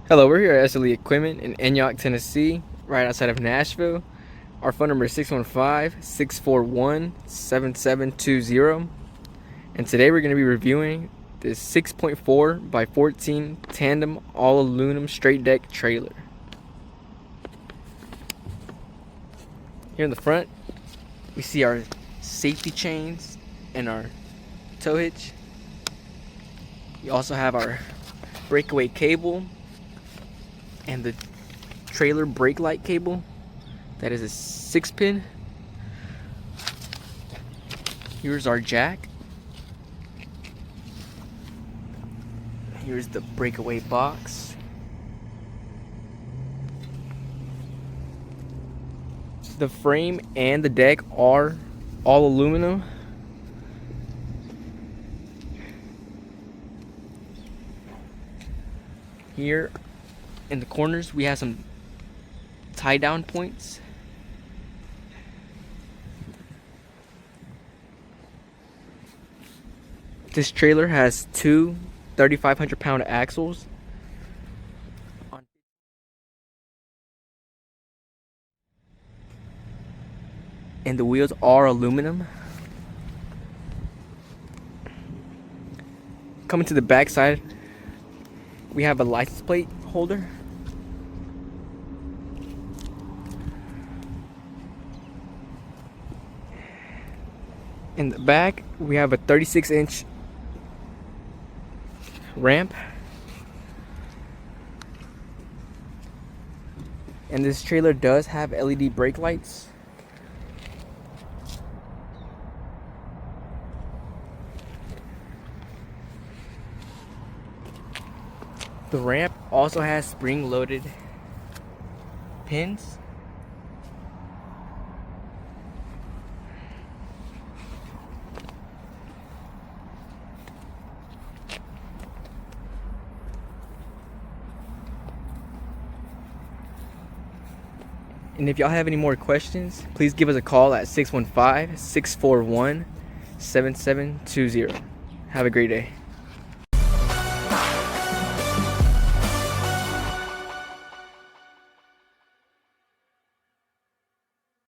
Hello, we're here at SLE Equipment in Antioch, Tennessee, right outside of Nashville. Our phone number is 615-641-7720. And today we're going to be reviewing this 6.4 by 14 tandem all aluminum straight deck trailer. Here in the front, we see our safety chains and our tow hitch. We also have our breakaway cable and the trailer brake light cable. That is a 6-pin. Here's our jack. Here's the breakaway box. The frame and the deck are all aluminum. Here in the corners we have some tie down points. This trailer has two 3,500-pound axles. And the wheels are aluminum. Coming to the back side, we have a license plate holder. In the back, we have a 36-inch ramp. And this trailer does have LED brake lights. The ramp also has spring-loaded pins. And if y'all have any more questions, please give us a call at 615-641-7720. Have a great day.